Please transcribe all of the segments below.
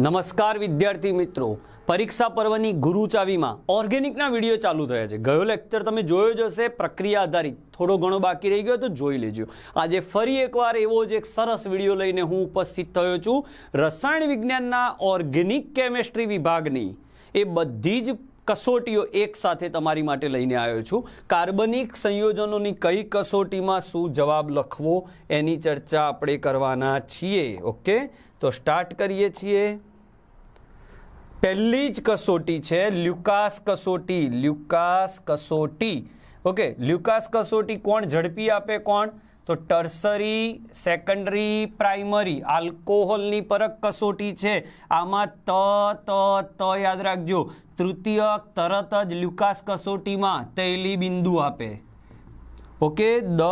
નમસ્કાર વિદ્યાર્થી મિત્રો, પરીક્ષા પર્વની ગુરુ ચાવીમાં ઓર્ગેનિકના વિડીયો ચાલુ થયા છે. ગયો લેક્ચર તમે જોયો જ હશે, પ્રક્રિયા આધારિત. થોડો ઘણો બાકી રહી ગયો તો જોઈ લેજો. આજે ફરી એકવાર એવો જ એક સરસ વિડીયો લઈને હું ઉપસ્થિત થયો છું. રસાયણ વિજ્ઞાનના ઓર્ગેનિક કેમેસ્ટ્રી વિભાગની એ બધી જ કસોટીઓ એક સાથે તમારી માટે લઈને આવ્યો છું. કાર્બનિક સંયોજનોની કઈ કસોટીમાં શું જવાબ લખવો એની ચર્ચા આપણે કરવાના છીએ. ઓકે, તો સ્ટાર્ટ કરીએ છીએ. પહેલી જ કસોટી છે લ્યુકાસ કસોટી. લ્યુકાસ કસોટી. ઓકે, લ્યુકાસ કસોટી કોણ ઝડપી આપે? કોણ? તો ટર્સરી, સેકન્ડરી, પ્રાઇમરી આલ્કોહોલની પરખ કસોટી છે. આમાં ત યાદ રાખજો. તૃતીયક તરત જ લ્યુકાસ કસોટીમાં તૈલી બિંદુ આપે. ઓકે, દ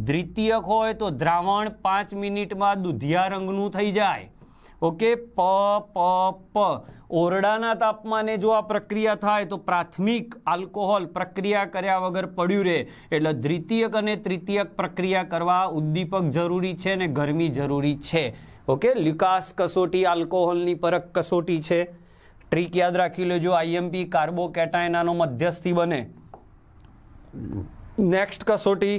દ્વિતીયક હોય તો દ્રાવણ 5 મિનિટમાં દુધિયા રંગનું થઈ જાય. ઓકે, પ ઓરડાના તાપમાને જો આ પ્રક્રિયા થાય તો પ્રાથમિક આલ્કોહોલ પ્રક્રિયા કર્યા વગર પડ્યું રહે. એટલે દ્વિતીયક અને તૃતીયક પ્રક્રિયા કરવા ઉદ્દીપક જરૂરી છે ને ગરમી જરૂરી છે. ઓકે, લ્યુકાસ કસોટી આલ્કોહોલની પરખ કસોટી છે. ટ્રીક યાદ રાખી લેજો. આઈએમપી કાર્બોકેટાયન આનો મધ્યસ્થી બને. નેક્સ્ટ કસોટી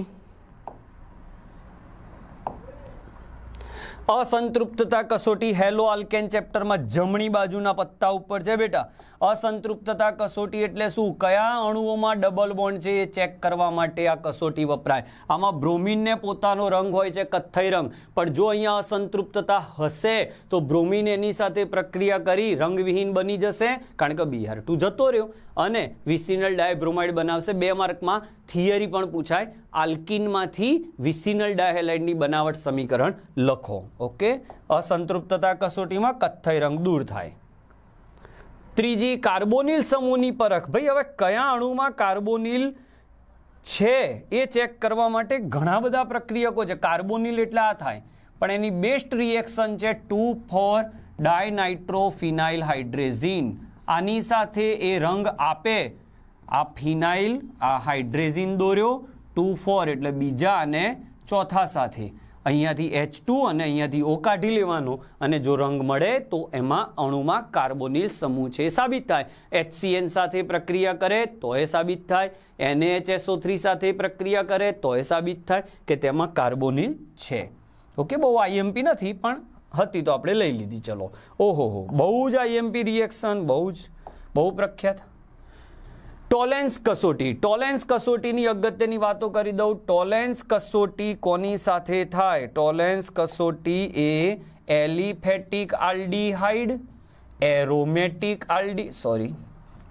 અસંતૃપ્તતા કસોટી. હેલો આલ્કેન ચેપ્ટરમાં જમણી બાજુના પત્તા ઉપર છે બેટા. અસંતૃપ્તતા કસોટી એટલે શું? કયા અણુઓમાં ડબલ બોન્ડ છે એ ચેક કરવા માટે આ કસોટી વપરાય. આમાં બ્રોમિનને પોતાનો રંગ હોય છે કથ્થઈ રંગ, પણ જો અહીંયા અસંતૃપ્તતા હશે તો બ્રોમિન એની સાથે પ્રક્રિયા કરી રંગવિહીન બની જશે, કારણ કે Br2 જતો રહ્યો અને વિસિનલ ડાયબ્રોમાઇડ બનાવશે. 2 માર્કમાં થિયરી પણ પૂછાય. આલ્કિનમાંથી વિસિનલ ડાયહેલાઇડની બનાવટ સમીકરણ લખો. ઓકે, અસંતૃપ્તતા કસોટીમાં કથ્થઈ રંગ દૂર થાય. ત્રીજી કાર્બોનિલ સમૂહની પરખ. ભાઈ હવે કયા અણુમાં કાર્બોનિલ છે એ ચેક કરવા માટે ઘણા બધા પ્રક્રિયકો છે. કાર્બોનિલ એટલે આ થાય, પણ એની બેસ્ટ રિએક્શન છે 2,4 ડાયનાઇટ્રોફિનાઇલ હાઇડ્રેઝિન. આની સાથે એ રંગ આપે. આ ફિનાઇલ, આ હાઇડ્રેઝિન દોર્યો, 2,4 એટલે બીજા અને ચોથા સાથે અહીંયાથી H2 અને અહીંયાથી O કાઢી લેવાનો, અને જો રંગ મળે તો એમાં અણુમાં કાર્બોનિલ સમૂહ છે એ સાબિત થાય. HCN સાથે પ્રક્રિયા કરે તો એ સાબિત થાય. NaHSO3 સાથે પ્રક્રિયા કરે તો એ સાબિત થાય કે તેમાં કાર્બોનિલ છે. ઓકે, બહુ આઈએમપી નથી પણ હતી તો આપણે લઈ લીધી. ચલો, ઓહો, બહુ જ આઈએમપી રિએક્શન, બહુ પ્રખ્યાત. ટોલેન્સ કસોટી. ટોલેન્સ કસોટીની અગત્યની વાતો કરી દઉં. ટોલેન્સ કસોટી કોની સાથે થાય? ટોલેન્સ કસોટી એ એલિફેટિક આલ્ડીહાઇડ, એરોમેટિક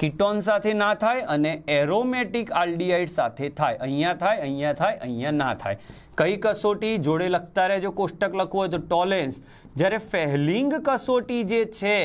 કીટોન સાથે ના થાય અને એરોમેટિક આલ્ડીહાઇડ સાથે થાય. અહીંયા થાય, અહીંયા થાય, અહીંયા ના થાય. કઈ કસોટી? જોડે લખતા રહેજો. કોષ્ટક લખવું હોય તો ટોલેન્સ. જ્યારે ફેહલિંગ કસોટી જે છે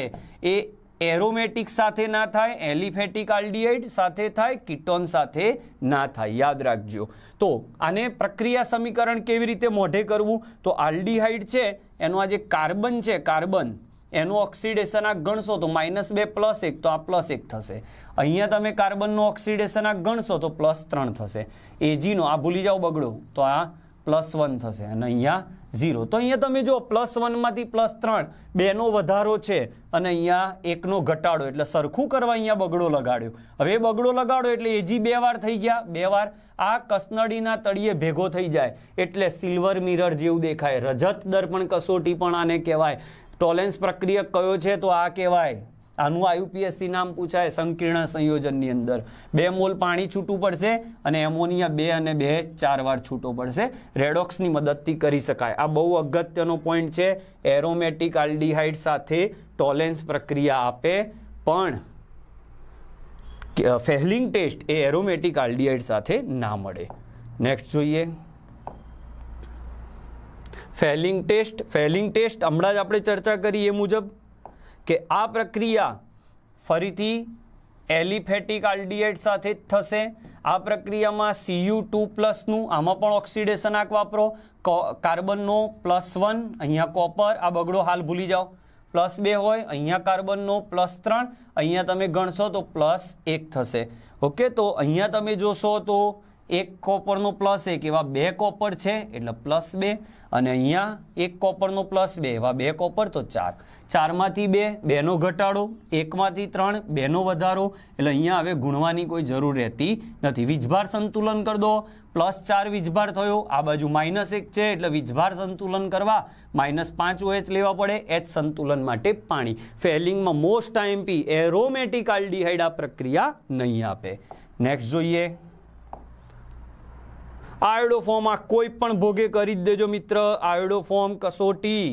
એ એરોમેટિક સાથે ના થાય, એલિફેટિક આલ્ડીહાઇડ સાથે થાય, કીટોન સાથે ના થાય. યાદ રાખજો. તો આને પ્રક્રિયા સમીકરણ કેવી રીતે મોઢે કરવું? તો આલ્ડીહાઇડ છે એનો આ જે કાર્બન છે, કાર્બન એનું ઓક્સિડેશન આંક ગણશો તો -2 +1 તો આ +1 થશે. અહીંયા તમે કાર્બનનો ઓક્સિડેશન આંક ગણશો તો +3 થશે. એજીનો આ ભૂલી જાઓ બગડો તો આ +1 થશે અને અહીંયા 0. તો અહીંયા તમે જો +1 માંથી +3 2નો વધારો છે અને અહીંયા 1નો ઘટાડો, એટલે સરખું કરવા અહીંયા બગડો લગાડ્યો. હવે બગડો લગાડો એટલે એજી 2 વાર થઈ ગયા. 2 વાર આ કસનળીના તળિયે ભેગો થઈ જાય એટલે સિલ્વર મિરર જેવું દેખાય. રજત દર્પણ કસોટી પણ આને કહેવાય. ટોલેન્સ પ્રક્રિયક કયો છે? તો આ કહેવાય. આનું IUPSC નામ પૂછાય. સંકીર્ણ સંયોજનની અંદર 2 મોલ પાણી છૂટું પડશે અને એમોનિયા 2 અને 2 4 વાર છૂટો પડશે. રેડોક્સની મદદથી કરી શકાય. આ બહુ અગત્યનો પોઈન્ટ છે. એરોમેટિક આલ્ડીહાઇડ સાથે ટોલેન્સ પ્રક્રિયા આપે, પણ ફેહલિંગ ટેસ્ટ એ એરોમેટિક આલ્ડીહાઇડ સાથે ના મળે. નેક્સ્ટ જોઈએ ફેહલિંગ ટેસ્ટ. ફેહલિંગ ટેસ્ટ હમણાં જ આપણે ચર્ચા કરી એ મુજબ કે આ પ્રક્રિયા ફરીથી એલિફેટિક આલ્ડીહાઇડ સાથે જ થશે. આ પ્રક્રિયામાં Cu2+નું આમાં પણ ઓક્સિડેશન આંક વાપરો. કાર્બનનો +1, અહીંયા કોપર, આ બગડો હાલ ભૂલી જાઓ. +2 હોય, અહીંયા કાર્બનનો +3, અહીંયા તમે ગણશો તો +1 થશે. ઓકે, તો અહીંયા તમે જોશો તો એક કોપરનો +1 એવા 2 કોપર છે એટલે +2, અને અહીંયા એક કોપરનો +2 એવા 2 કોપર તો 4. 4માંથી 2, 2નો ઘટાડો, 1માંથી 3, 2નો વધારો, એટલે અહીંયા હવે ગુણવાની કોઈ જરૂર રહેતી નથી. વીજભાર સંતુલન કરી દો, +4 વીજભાર થયો, આ બાજુ -1 છે એટલે વીજભાર સંતુલન કરવા -5 OH લેવા પડે, H સંતુલન માટે પાણી. ફેલિંગમાં મોસ્ટ આઈએમપી એરોમેટિક આલ્ડીહાઇડ આ પ્રક્રિયા નહીં આપે. નેક્સ્ટ જોઈએ, આયોડોફોર્મ આ કોઈ પણ ભોગે કરી જ દેજો મિત્ર. આયોડોફોર્મ કસોટી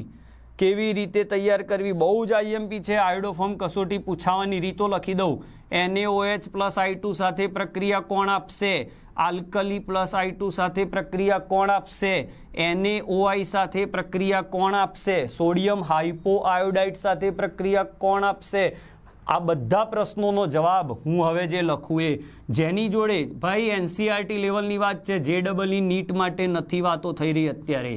કેવી રીતે તૈયાર કરવી બહુ જ આઈએમપી છે. આયોડોફોર્મ કસોટી પૂછાવાની રીતો લખી દઉં. NaOH + I2 સાથે પ્રક્રિયા કોણ આપશે? આલ્કલી + I2 સાથે પ્રક્રિયા કોણ આપશે? NaOI સાથે પ્રક્રિયા કોણ આપશે? સોડિયમ હાઇપોઆયોડાઇડ સાથે પ્રક્રિયા કોણ આપશે? આ બધા પ્રશ્નોનો જવાબ હું હવે જે લખું એ જેની જોડે ભાઈ NCERT લેવલની વાત છે, JEE નીટ માટે નથી વાતો થઈ રહી અત્યારે.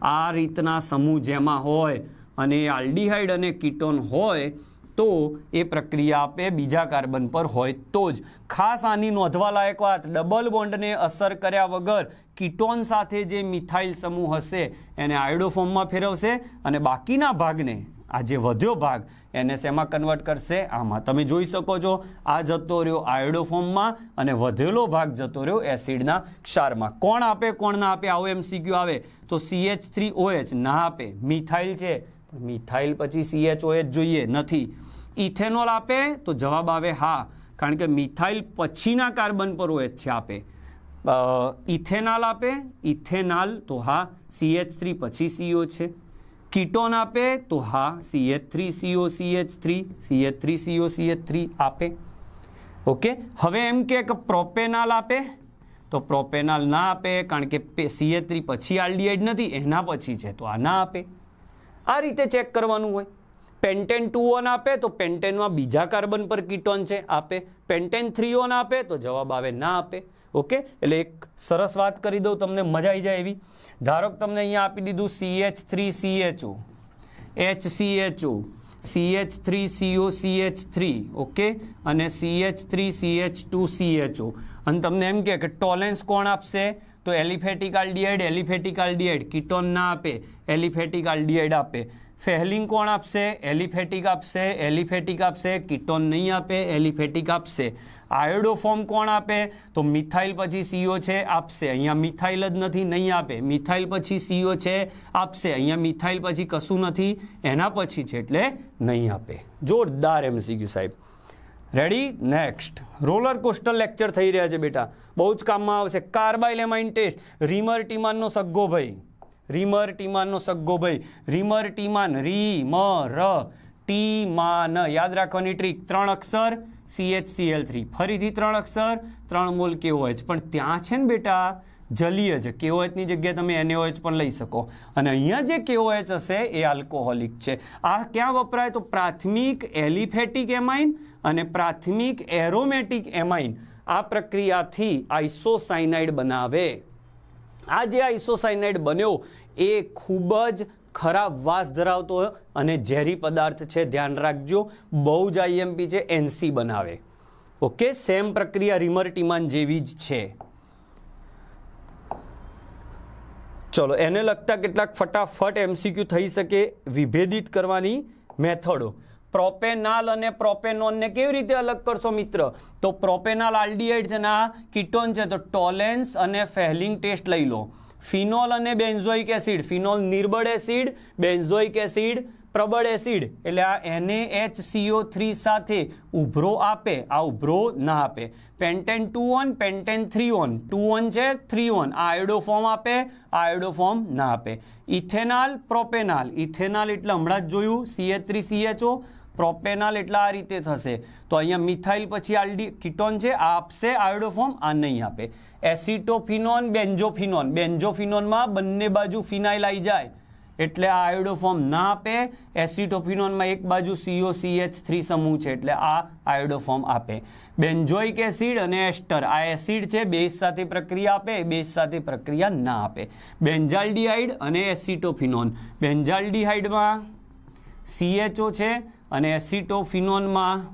આ રીતના સમૂહ જેમાં હોય અને આલ્ડીહાઇડ અને કીટોન હોય તો એ પ્રક્રિયા આપે બીજા કાર્બન પર હોય તો જ. ખાસ આની નોંધવા લાયક વાત, ડબલ બોન્ડને અસર કર્યા વગર કીટોન સાથે જે મિથાઇલ સમૂહ હશે એને આયોડોફોર્મમાં ફેરવશે અને બાકીના ભાગને, આ જે વધ્યો ભાગ એને શેમાં કન્વર્ટ કરશે? આમાં. તમે જોઈ શકો છો આ જતો રહ્યો આયોડોફોર્મમાં અને વધેલો ભાગ જતો રહ્યો એસિડના ક્ષારમાં. કોણ આપે કોણ ના આપે આવો MCQ આવે તો CH3OH ના આપે. મિથાઇલ છે, મિથાઇલ પછી CHOH જોઈએ નથી. ઇથેનોલ આપે તો જવાબ આવે હા, કારણ કે મિથાઇલ પછીના કાર્બન પર OH છે આપે. ઇથેનાલ આપે, ઇથેનાલ તો હા, CH3 પછી CO છે. કીટોન આપે તો હા, CH3CO CH3, CH3CO CH3 આપે. ઓકે, હવે એમ કે પ્રોપેનાલ આપે તો પ્રોપેનાલ ના આપે, કારણ કે CH3 પછી આલ્ડીહાઇડ નથી, એના પછી છે તો આ ના આપે. આ રીતે ચેક કરવાનું હોય. પેન્ટેન 2ON આપે તો પેન્ટેનમાં બીજા કાર્બન પર કીટોન છે, આપે. પેન્ટેન 3ON આપે તો જવાબ આવે ના આપે. ઓકે, એટલે એક સરસ વાત કરી દઉં તમને મજા આવી જાય એવી. ધારો કે તમને અહીંયા આપી દીધું CH3CHO, HCHO, CH3CO CH3, okay, અને CH3CH2CHO. અને તમને એમ કે ટોલેન્સ કોણ આપશે? તો aliphatic aldehyde, aliphatic aldehyde ketone ના આપે, એલિફેટિક આલ્ડીહાઇડ આપે. ફેહલિંગ કોણ આપશે? એલિફેટિક આપશે, એલિફેટિક આપશે, કીટોન નહીં આપે, એલિફેટિક આપશે. આયોડોફોર્મ કોણ આપે? તો મિથાઇલ પછી CO છે, આપશે. અહીંયા મિથાઇલ જ નથી, નહીં આપે. મિથાઇલ પછી CO છે, આપશે. અહીંયા મિથાઇલ પછી કશું નથી, એના પછી છે એટલે નહીં આપે. જોરદાર MCQ સાહેબ. Ready? Next. Roller coaster lecture થઈ રહ્યા છે બેટા, બહુ જ કામમાં આવશે. કાર્બાઇલ એમાઇન ટેસ્ટ, રીમર ટીમાનનો સગ્ગો ભાઈ, રીમર ટીમાનનો સગ્ગો ભાઈ. રીમર ટીમાન, ટીમાન યાદ રાખવાની ટ્રીક, 3 અક્ષર CHCl3, ફરીથી 3 અક્ષર, 3 મોલ KOH. પણ ત્યાં છે ને બેટા જલીય છે, KOH ની જગ્યાએ તમે NaOH પણ લઈ શકો. અને અહીંયા જે KOH હશે એ આલ્કોહોલિક છે. આ ક્યાં વપરાય? તો પ્રાથમિક એલિફેટિક એમાઇન અને પ્રાથમિક એરોમેટિક એમાઇન આ પ્રક્રિયાથી આઇસોસાયનાઇડ બનાવે. આ જે આઇસોસાયનાઇડ બન્યો એ ખૂબ જ ખરાબ વાસ ધરાવતો અને ઝેરી પદાર્થ છે, ધ્યાન રાખજો. બહુ જ IMP છે, NC બનાવે. ઓકે, સેમ પ્રક્રિયા રીમર ટીમાન જેવી જ છે. ચલો, એને લગતા કેટલાક ફટાફટ MCQ થઈ શકે વિભેદિત કરવાની મેથડો. પ્રોપેનાલ અને પ્રોપેનોનને કેવી રીતે અલગ કરશો મિત્ર? તો પ્રોપેનાલ આલ્ડીહાઇડ છે ને આ કીટોન છે, તો ટોલેન્સ અને ફેહલિંગ ટેસ્ટ લઈ લો. ફિનોલ અને બેન્ઝોઇક એસિડ, ફિનોલ નિર્બળ એસિડ, બેન્ઝોઇક એસિડ પ્રબળ એસિડ, એટલે આ NaHCO3 સાથે ઉભરો આપે, આ ઉભરો ના આપે. Pentane 2ON, pentane 3ON, 2ON છે 3ON, આ આયોડોફોર્મ આપે, આ આયોડોફોર્મ ના આપે. ઇથેનાલ, પ્રોપેનાલ, ઇથેનાલ એટલે હમણાં જ જોયું CH3CHO, પ્રોપેનાલ એટલે આ રીતે થશે. તો અહીંયા મિથાઇલ પછી કીટોન છે, આ આપશે આયોડોફોર્મ, આ નહીં આપે. એસિટોફિનોન, બેન્ઝોફિનોન, બેન્ઝોફિનોનમાં બંને બાજુ ફિનાઇલ આવી જાય એટલે આ આયોડોફોર્મ ના આપે. એસિટોફિનોનમાં એક બાજુ COCH3 સમૂહ છે એટલે આ આયોડોફોર્મ આપે. બેન્ઝોઇક એસિડ અને એસ્ટર, આ એસિડ છે, બેઝ સાથે પ્રક્રિયા આપે, બેઝ સાથે પ્રક્રિયા ના આપે. બેન્ઝાલ્ડીહાઇડ અને એસિટોફિનોન, બેન્ઝાલ્ડીહાઇડમાં CHO છે અને એસિટોફિનોનમાં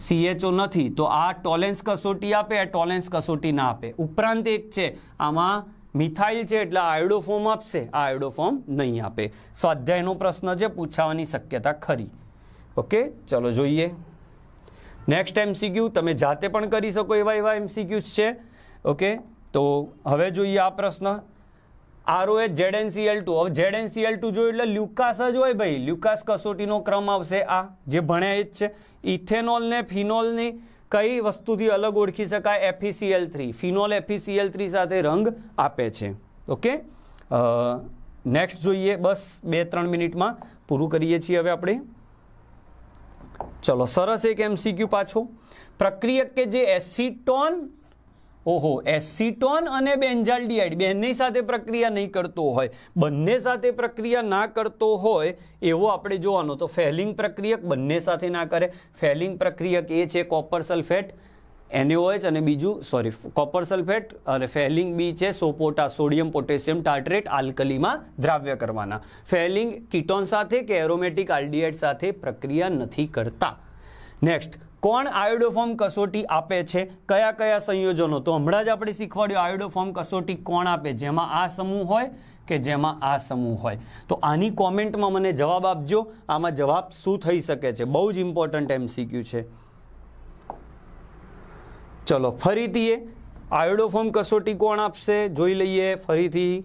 CHO નથી, તો આ ટોલેન્સ કસોટી આપે, આ ટોલેન્સ કસોટી ના આપે. ઉપરાંત એક છે, આમાં મિથાઇલ છે એટલે આયોડો ફોર્મ આપશે, આ આયોડો ફોર્મ નહીં આપે. સ્વાધ્યાયનો પ્રશ્ન છે, પૂછાવાની શક્યતા ખરી. ઓકે, ચલો જોઈએ નેક્સ્ટ MCQ. તમે જાતે પણ કરી શકો એવા MCQs છે. ઓકે, તો હવે જોઈએ આ પ્રશ્ન. ROH ZnCl2. હવે ZnCl2 જોયું એટલે લ્યુકાસ જ હોય ભાઈ. લ્યુકાસ કસોટીનો ક્રમ આવશે આ જે ભણ્યા જ છે. ઇથેનોલ ને ફિનોલની કઈ વસ્તુથી અલગ ઓળખી શકાય? FeCl3. ફિનોલ FeCl3 સાથે રંગ આપે છે. ઓકે, નેક્સ્ટ જોઈએ. બસ 2-3 મિનિટમાં પૂરું કરીએ છીએ હવે આપણે. ચલો, સરસ એક MCQ પાછો. પ્રક્રિયક કે જે એસીટોન અને બેન્ઝાલ્ડિહાઇડ બંને સાથે પ્રક્રિયા નહીં કરતો હોય, બંને સાથે પ્રક્રિયા ના કરતો હોય એવો આપણે જોવાનો. તો ફેલિંગ પ્રક્રિયક બંને સાથે ના કરે. ફેલિંગ પ્રક્રિયક એ છે કોપર સલ્ફેટ NaOH અને બીજું કોપર સલ્ફેટ, અને ફેલિંગ બી છે સોડિયમ પોટેશિયમ ટાર્ટ્રેટ આલ્કલીમાં દ્રાવ્ય કરવાના. ફેલિંગ કીટોન સાથે કે એરોમેટિક આલ્ડિહાઇડ સાથે પ્રક્રિયા નથી કરતા. નેક્સ્ટ, કોણ આયોડોફોર્મ કસોટી આપે છે? કયા કયા સંયોજનો? તો હમણાં જ આપણે શીખવાડ્યું આયોડોફોર્મ કસોટી કોણ આપે, જેમાં આ સમૂહ હોય કે જેમાં આ સમૂહ હોય. તો આની કોમેન્ટમાં મને જવાબ આપજો, આમાં જવાબ શું થઈ શકે છે. બહુ જ ઇમ્પોર્ટન્ટ MCQ છે. ચલો ફરીથી આયોડોફોર્મ કસોટી કોણ આપશે જોઈ લઈએ ફરીથી.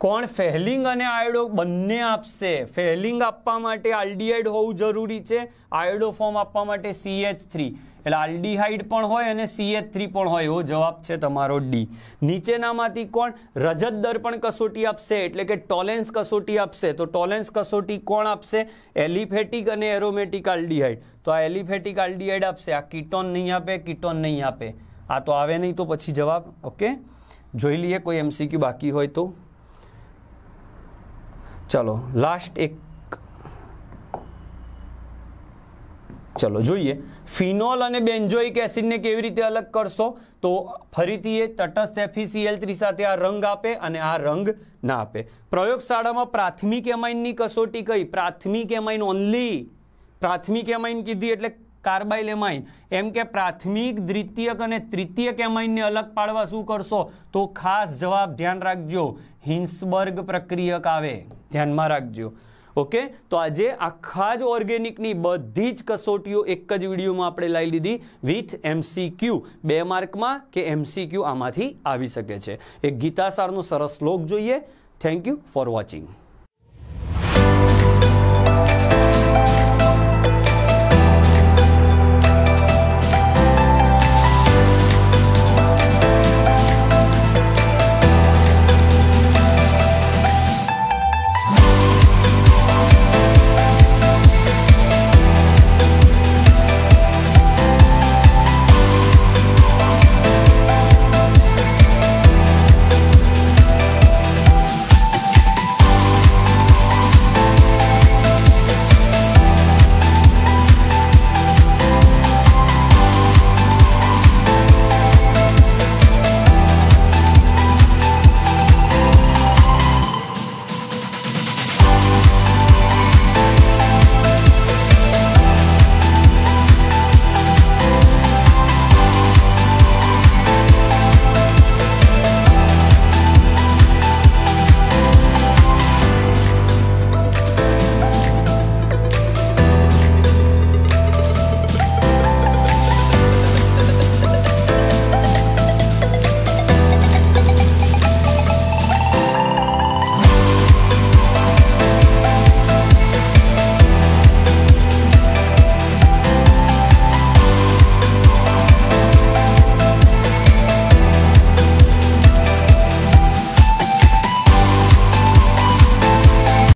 કોણ ફેલિંગ અને આયોડો બંને આપશે? ફેલિંગ આપવા માટે આલ્ડિહાઇડ હોવું જરૂરી છે, આયોડો ફોર્મ આપવા માટે CH3, એટલે આલ્ડિહાઇડ પણ હોય અને CH3 પણ હોય. એવો જવાબ છે તમારો D. નીચેનામાંથી કોણ રજત દર્પણ કસોટી આપશે, એટલે કે ટોલેન્સ કસોટી આપશે? તો ટોલેન્સ કસોટી કોણ આપશે? એલિફેટિક અને એરોમેટિક આલ્ડિહાઇડ. તો આ એલિફેટિક આલ્ડિહાઇડ આપશે, આ કીટોન નહીં આપે, કીટોન નહીં આપે. આ તો આવે નહીં, તો પછી જવાબ. ઓકે, જોઈ લઈએ કોઈ MCQ બાકી હોય તો. ચલો લાસ્ટ એક. ચલો જોઈએ, ફિનોલ અને બેન્ઝોઇક એસિડને કેવી રીતે અલગ કરશો? તો ફરીથી એ તટસ્થ FeCl3 સાથે આ રંગ આપે અને આ રંગ ના આપે. પ્રયોગશાળામાં પ્રાથમિક એમાઇનની કસોટી કઈ? પ્રાથમિક એમાઇન ઓનલી. પ્રાથમિક એમાઇન કીધી એટલે કાર્બાઇલ એમાઇન. એમ કે પ્રાથમિક, દ્વિતીયક અને તૃતીયક એમાઇનને અલગ પાડવા શું કરશો? તો ખાસ જવાબ ધ્યાન રાખજો, હિન્સબર્ગ પ્રક્રિયક આવે, ધ્યાનમાં રાખજો. ઓકે, તો આજે આખા જ ઓર્ગેનિકની બધી જ કસોટીઓ એક જ વિડીયોમાં આપણે લઈ લીધી વિથ MCQ. 2 માર્કમાં કે MCQ આમાંથી આવી શકે છે. એક ગીતાસારનો સરસ શ્લોક જોઈએ. Thank you for watching.